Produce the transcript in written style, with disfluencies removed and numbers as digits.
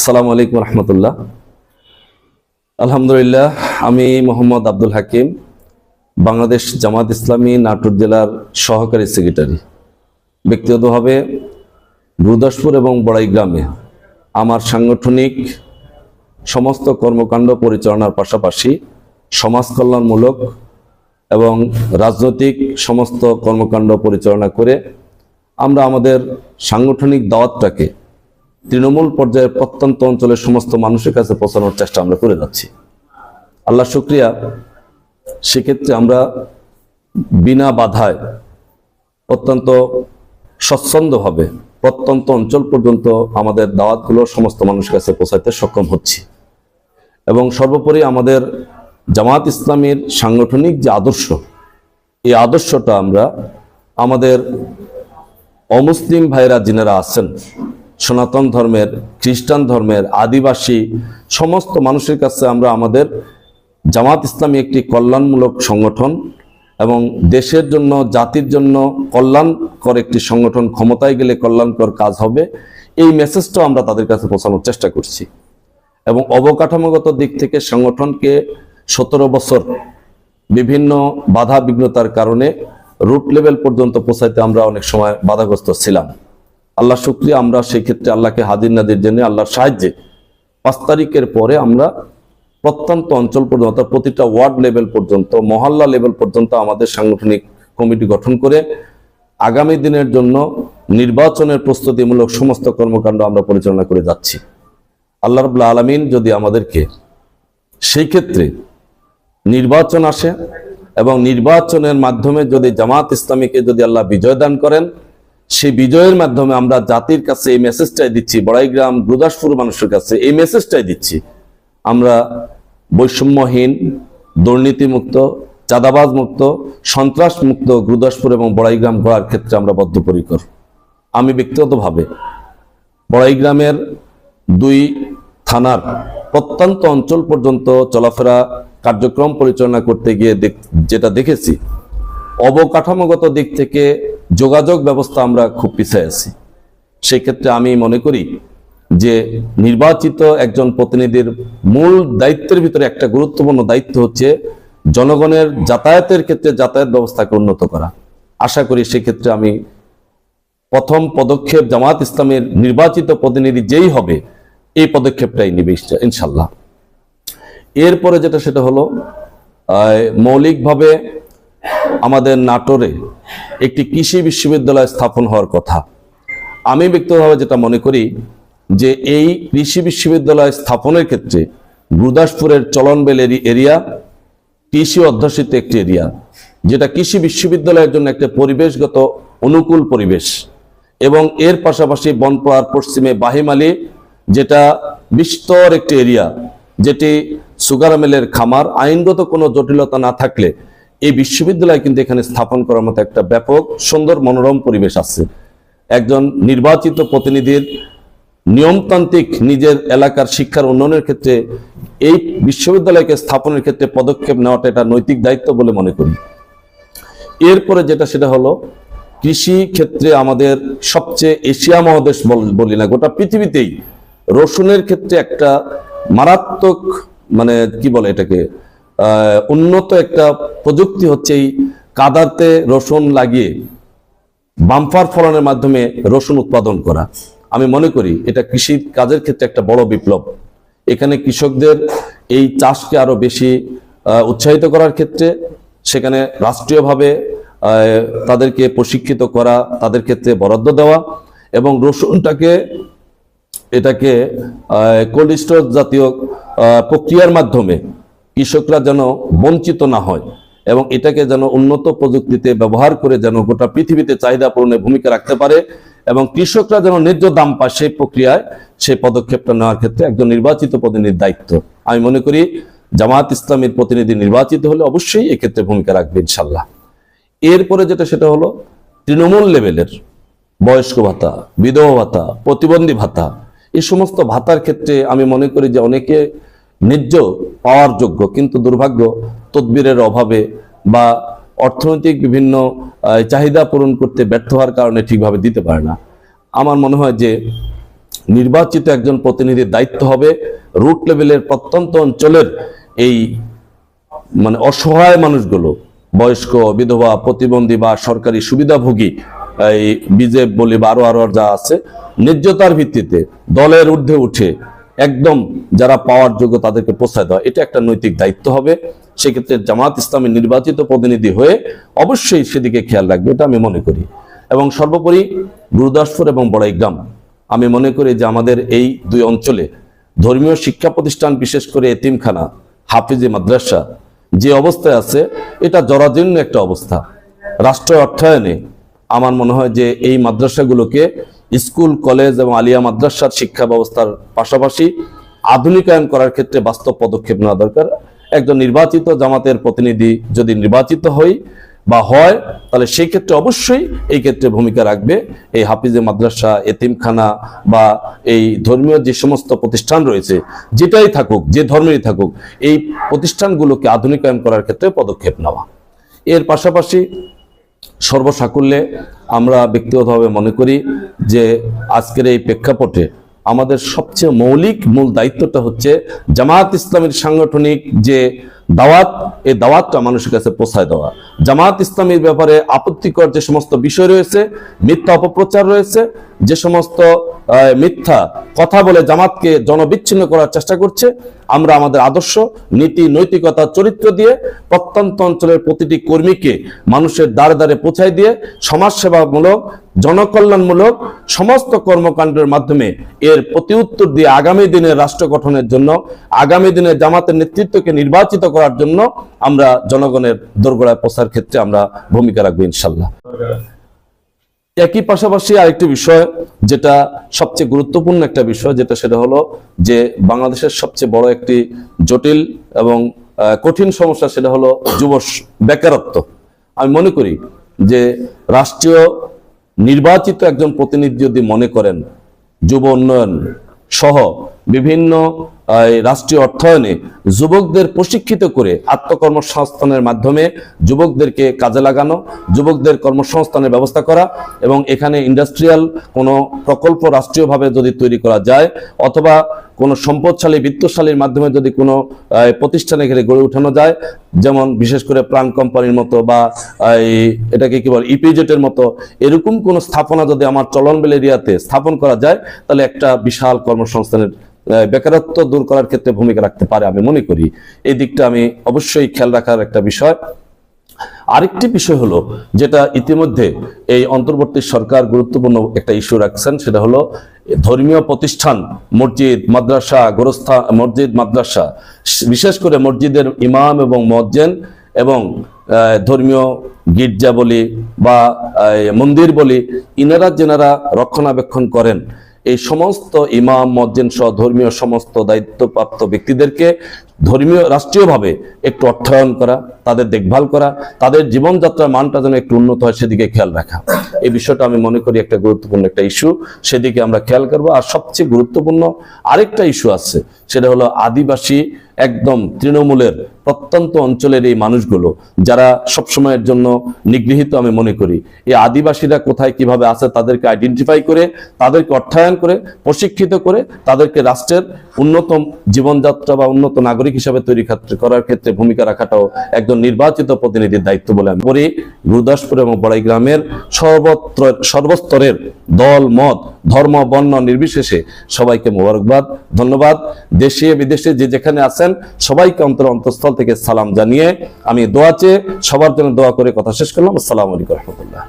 আসসালামু আলাইকুম রহমতুল্লাহ। আলহামদুলিল্লাহ, আমি মোহাম্মদ আব্দুল হাকিম, বাংলাদেশ জামাত ইসলামী নাটোর জেলার সহকারী সেক্রেটারি। ব্যক্তিগতভাবে গুরুদাসপুর এবং বড়াই গ্রামে আমার সাংগঠনিক সমস্ত কর্মকাণ্ড পরিচালনার পাশাপাশি সমাজ কল্যাণমূলক এবং রাজনৈতিক সমস্ত কর্মকাণ্ড পরিচালনা করে আমরা আমাদের সাংগঠনিক দাওয়াতটাকে তৃণমূল পর্যায়ে প্রত্যন্ত অঞ্চলের সমস্ত মানুষের কাছে পৌঁছানোর চেষ্টা আমরা করে যাচ্ছি। আল্লাহ শুকরিয়া, সেক্ষেত্রে আমরা বিনা বাধায় অত্যন্ত স্বচ্ছন্দভাবে প্রত্যন্ত অঞ্চল পর্যন্ত আমাদের দাওয়াতগুলো সমস্ত মানুষের কাছে পৌঁছাতে সক্ষম হচ্ছি। এবং সর্বোপরি আমাদের জামাত ইসলামীর সাংগঠনিক যে আদর্শ, এই আদর্শটা আমরা আমাদের অমুসলিম ভাইরা যিনারা আছেন, সনাতন ধর্মের, খ্রিস্টান ধর্মের, আদিবাসী সমস্ত মানুষের কাছে আমরা আমাদের জামাত ইসলামী একটি কল্যাণমূলক সংগঠন এবং দেশের জন্য, জাতির জন্য কল্যাণকর একটি সংগঠন, ক্ষমতায় গেলে কল্যাণকর কাজ হবে, এই মেসেজটাও আমরা তাদের কাছে পৌঁছানোর চেষ্টা করছি। এবং অবকাঠামোগত দিক থেকে সংগঠনকে 17 বছর বিভিন্ন বাধা বিঘ্নতার কারণে রুট লেভেল পর্যন্ত পৌঁছাইতে আমরা অনেক সময় বাধাগ্রস্ত ছিলাম। আল্লাহ শুকরিয়া, আমরা সেই ক্ষেত্রে আল্লাহকে হাজির নাজির জেনে আল্লাহর সাহায্যে 5 তারিখের পরে আমরা প্রত্যন্ত অঞ্চল পর্যন্ত, প্রতিটা ওয়ার্ড লেভেল পর্যন্ত, মহল্লা লেভেল পর্যন্ত আমাদের সাংগঠনিক কমিটি গঠন করে আগামী দিনের জন্য নির্বাচনের প্রস্তুতিমূলক সমস্ত কর্মকাণ্ড আমরা পরিচালনা করে যাচ্ছি। আল্লাহ রাব্বুল আলামিন যদি আমাদেরকে সেই ক্ষেত্রে নির্বাচন আসে এবং নির্বাচনের মাধ্যমে যদি জামাত ইসলামীকে যদি আল্লাহ বিজয় দান করেন, সেই বিজয়ের মাধ্যমে আমরা জাতির কাছে এই মেসেজটাই দিচ্ছি, বড়াইগ্রাম গুরুদাসপুর মানুষের কাছে এই মেসেজটাই দিচ্ছি, আমরা বৈষম্যহীন, দুর্নীতিমুক্ত, চাঁদাবাজ মুক্ত, সন্ত্রাস মুক্ত গুরুদাসপুর এবং বড়াইগ্রাম গড়ার ক্ষেত্রে আমরা বদ্ধপরিকর। আমি ব্যক্তিগতভাবে বড়াইগ্রামের 2 থানার প্রত্যন্ত অঞ্চল পর্যন্ত চলাফেরা কার্যক্রম পরিচালনা করতে গিয়ে যেটা দেখেছি, অবকাঠামোগত দিক থেকে যোগাযোগ ব্যবস্থা আমরা খুব পিছিয়ে আছি। সেই ক্ষেত্রে আমি মনে করি যে নির্বাচিত একজন প্রতিনিধির মূল দায়িত্বের ভিতরে একটা গুরুত্বপূর্ণ দায়িত্ব হচ্ছে জনগণের যাতায়াতের ক্ষেত্রে যাতায়াত ব্যবস্থাকে উন্নত করা। আশা করি সেক্ষেত্রে আমি প্রথম পদক্ষেপ জামাত ইসলামের নির্বাচিত প্রতিনিধি যেই হবে এই পদক্ষেপটাই নিবে ইনশাল্লাহ। এরপরে যেটা সেটা হলো মৌলিকভাবে আমাদের নাটোরে একটি কৃষি বিশ্ববিদ্যালয় স্থাপন হওয়ার কথা। আমি ব্যক্তিগতভাবে যেটা মনে করি যে এই কৃষি বিশ্ববিদ্যালয় স্থাপনের ক্ষেত্রে গুরুদাসপুরের চলনবেল এরিয়া কৃষি অধ্যুষিত একটি এরিয়া, যেটা কৃষি বিশ্ববিদ্যালয়ের জন্য একটা পরিবেশগত অনুকূল পরিবেশ। এবং এর পাশাপাশি বনপাড়ার পশ্চিমে বাহিমালি, যেটা বিস্তর একটি এরিয়া, যেটি সুগার মিলের খামার। আইনগত কোনো জটিলতা না থাকলে এই বিশ্ববিদ্যালয় কিন্তু এখানে স্থাপন করার মতো একটা ব্যাপক সুন্দর মনোরম পরিবেশ আছে। একজন নির্বাচিত প্রতিনিধির নিয়মতান্ত্রিক নিজের এলাকার শিক্ষার উন্নয়নের ক্ষেত্রে এই বিশ্ববিদ্যালয়কে স্থাপনের ক্ষেত্রে পদক্ষেপ নেওয়াটা এটা নৈতিক দায়িত্ব বলে মনে করি। এরপরে যেটা সেটা হলো কৃষি ক্ষেত্রে আমাদের সবচেয়ে এশিয়া মহাদেশ বলি না, গোটা পৃথিবীতেই রসুনের ক্ষেত্রে একটা মারাত্মক কি বলে এটাকে উন্নত একটা প্রযুক্তি হচ্ছে এই কাদাতে রসুন লাগিয়ে বাম্পার ফলনের মাধ্যমে রসুন উৎপাদন করা। আমি মনে করি এটা কৃষি কাজের ক্ষেত্রে একটা বড় বিপ্লব। এখানে কৃষকদের এই চাষকে আরো বেশি উৎসাহিত করার ক্ষেত্রে সেখানে রাষ্ট্রীয়ভাবে তাদেরকে প্রশিক্ষিত করা, তাদের ক্ষেত্রে বরাদ্দ দেওয়া এবং রসুনটাকে এটাকে কোল্ড স্টোর জাতীয় প্রক্রিয়ার মাধ্যমে কৃষকরা যেন বঞ্চিত না হয় এবং এটাকে যেন উন্নত প্রযুক্তিতে ব্যবহার করে যেন গোটা পৃথিবীতে চাহিদা পূরণে ভূমিকা রাখতে পারে এবং কৃষকরা যেন ন্যায্য দাম পায়, সেই প্রক্রিয়ায় সেই পদক্ষেপটা নেওয়ার ক্ষেত্রে একজন নির্বাচিত প্রতিনিধির দায়িত্ব। আমি মনে করি জামাত ইসলামের প্রতিনিধি নির্বাচিত হলে অবশ্যই এক্ষেত্রে ভূমিকা রাখবে ইনশাল্লাহ। এরপরে যেটা সেটা হলো তৃণমূল লেভেলের বয়স্ক ভাতা, বিধবা ভাতা, প্রতিবন্ধী ভাতা, এই সমস্ত ভাতার ক্ষেত্রে আমি মনে করি যে অনেকে ন্যায্য পাওয়ার যোগ্য, কিন্তু দুর্ভাগ্য তদবিরের অভাবে বা অর্থনৈতিক বিভিন্ন চাহিদা পূরণ করতে ব্যর্থ হওয়ার কারণে ঠিকভাবে দিতে পারে না। আমার মনে হয় যে নির্বাচিত একজন প্রতিনিধির দায়িত্ব হবে রুট লেভেলের প্রত্যন্ত অঞ্চলের এই মানে অসহায় মানুষগুলো, বয়স্ক, বিধবা, প্রতিবন্ধী বা সরকারি সুবিধাভোগী, এই বিজেপি বলি বা আরো যা আছে, ন্যায্যতার ভিত্তিতে দলের ঊর্ধ্বে উঠে একদম যারা পাওয়ার যোগ্য তাদেরকে পৌঁছায় দেওয়া, এটা একটা নৈতিক দায়িত্ব হবে। সেক্ষেত্রে জামাত ইসলামী নির্বাচিত প্রতিনিধি হয়ে অবশ্যই সেদিকে খেয়াল রাখবে, এটা আমি মনে করি। এবং সর্বোপরি গুরুদাসপুর এবং বড়াইগ্রাম, আমি মনে করি যে আমাদের এই দুই অঞ্চলে ধর্মীয় শিক্ষা প্রতিষ্ঠান, বিশেষ করে এতিমখানা, হাফিজি মাদ্রাসা যে অবস্থায় আছে, এটা জরাজীর্ণ একটা অবস্থা। রাষ্ট্র অর্থায়নে আমার মনে হয় যে এই মাদ্রাসাগুলোকে স্কুল, কলেজ এবং আলিয়া মাদ্রাসার শিক্ষা ব্যবস্থার পাশাপাশি আধুনিকায়ন করার ক্ষেত্রে বাস্তব পদক্ষেপ নেওয়া দরকার। একজন নির্বাচিত জামাতের প্রতিনিধি যদি নির্বাচিত হয়, তাহলে সেই ক্ষেত্রে অবশ্যই এই ক্ষেত্রে ভূমিকা রাখবে এই হাফিজে মাদ্রাসা, এতিমখানা বা এই ধর্মীয় যে সমস্ত প্রতিষ্ঠান রয়েছে, যেটাই থাকুক, যে ধর্মেরই থাকুক, এই প্রতিষ্ঠানগুলোকে আধুনিকায়ন করার ক্ষেত্রে পদক্ষেপ নেওয়া। এর পাশাপাশি সর্বসাকুল্যে আমরা ব্যক্তিগতভাবে মনে করি যে আজকের এই প্রেক্ষাপটে আমাদের সবচেয়ে মূল দায়িত্বটা হচ্ছে জামাত ইসলামীর সাংগঠনিক যে দাওয়াত, এই দাওয়াতটা মানুষের কাছে পৌঁছায় দেওয়া। জামাত ইসলামীর ব্যাপারে আপত্তিকর যে সমস্ত বিষয় রয়েছে, মিথ্যা অপপ্রচার রয়েছে, যে সমস্ত মিথ্যা কথা বলে জামাতকে জনবিচ্ছিন্ন করার চেষ্টা করছে, আমরা আমাদের আদর্শ, নীতি, নৈতিকতা, চরিত্র দিয়ে প্রত্যন্ত অঞ্চলের প্রতিটি কর্মীকে মানুষের দ্বারে দ্বারে পৌঁছায় দিয়ে সমাজসেবামূলক, জনকল্যাণমূলক সমস্ত কর্মকাণ্ডের মাধ্যমে এর প্রতি উত্তর দিয়ে আগামী দিনের রাষ্ট্র গঠনের জন্য, আগামী দিনে জামাতের নেতৃত্বকে নির্বাচিত করার জন্য আমরা জনগণের দোরগোড়ায় পৌঁছার ক্ষেত্রে আমরা ভূমিকা রাখবো ইনশাল্লাহ। একই পাশাপাশি আরেকটি বিষয় যেটা সবচেয়ে গুরুত্বপূর্ণ একটা বিষয়, সেটা হলো যে বাংলাদেশের সবচেয়ে বড় একটি জটিল এবং কঠিন সমস্যা, সেটা হলো যুব বেকারত্ব। আমি মনে করি যে রাষ্ট্রীয় নির্বাচিত একজন প্রতিনিধি যদি মনে করেন যুব উন্নয়ন সহ বিভিন্ন রাষ্ট্রীয় অর্থায়নে যুবকদের প্রশিক্ষিত করে আত্মকর্মসংস্থানের মাধ্যমে যুবকদেরকে কাজে লাগানো, যুবকদের কর্মসংস্থানের ব্যবস্থা করা, এবং এখানে ইন্ডাস্ট্রিয়াল কোনো প্রকল্প রাষ্ট্রীয়ভাবে যদি তৈরি করা যায়, অথবা কোনো সম্পদশালী, বিত্তশালীর মাধ্যমে যদি কোনো প্রতিষ্ঠানে ঘিরে গড়ে উঠানো যায়, যেমন বিশেষ করে প্রাণ কোম্পানির মতো বা এটাকে কি বলে ইপিজেটের মতো, এরকম কোনো স্থাপনা যদি আমার চলনবিল এরিয়াতে স্থাপন করা যায়, তাহলে একটা বিশাল কর্মসংস্থানের, বেকারত্ব দূর করার ক্ষেত্রে ভূমিকা রাখতে পারে আমি মনে করি। এই দিকটা আমি অবশ্যই খেয়াল রাখার একটা বিষয়। আরেকটি বিষয় হলো যেটা ইতিমধ্যে এই অন্তর্বর্তী সরকার গুরুত্বপূর্ণ একটা ইস্যু রাখছেন, সেটা হলো ধর্মীয় প্রতিষ্ঠান, মসজিদ, মাদ্রাসা, গোরস্থান, মসজিদ, মাদ্রাসা, বিশেষ করে মসজিদের ইমাম এবং মুয়াজ্জিন এবং ধর্মীয় গির্জা বলি বা মন্দির বলি, ইনারা যেনারা রক্ষণাবেক্ষণ করেন, এই সমস্ত ইমাম, মুয়াজ্জিন সহ ধর্মীয় সমস্ত দায়িত্বপ্রাপ্ত ব্যক্তিদেরকে ধর্মীয় রাষ্ট্রীয়ভাবে একটু অর্থায়ন করা, তাদের দেখভাল করা, তাদের জীবনযাত্রার মানটা যেন একটু উন্নত হয় সেদিকে খেয়াল রাখা, এই বিষয়টা আমি মনে করি একটা গুরুত্বপূর্ণ একটা ইস্যু, সেদিকে আমরা খেয়াল করবো। আর সবচেয়ে গুরুত্বপূর্ণ আরেকটা ইস্যু আছে, সেটা হলো আদিবাসী, একদম তৃণমূলের প্রত্যন্ত অঞ্চলের এই মানুষগুলো যারা সবসময়ের জন্য নিগৃহীত আমি মনে করি, এই আদিবাসীরা কোথায় কিভাবে আছে তাদেরকে আইডেন্টিফাই করে, তাদেরকে অর্থায়ন করে, প্রশিক্ষিত করে, তাদেরকে রাষ্ট্রের উন্নত জীবনযাত্রা বা উন্নত নাগরিক হিসাবে তৈরি করার ক্ষেত্রে ভূমিকা রাখাটাও একজন নির্বাচিত প্রতিনিধির দায়িত্ব বলে আমি করি। গুরুদাসপুর এবং বড়াইগ্রামের সর্বস্তরের দল, মত, ধর্ম, বর্ণ নির্বিশেষে সবাইকে মোবারকবাদ, ধন্যবাদ। দেশে বিদেশে যে যেখানে আছেন সবাইকে অন্তঃস্থল থেকে সালাম জানিয়ে আমি দোয়া চেয়ে সবার জন্য দোয়া করে কথা শেষ করলাম। আসসালামু আলাইকুম রহমতুল্লাহ।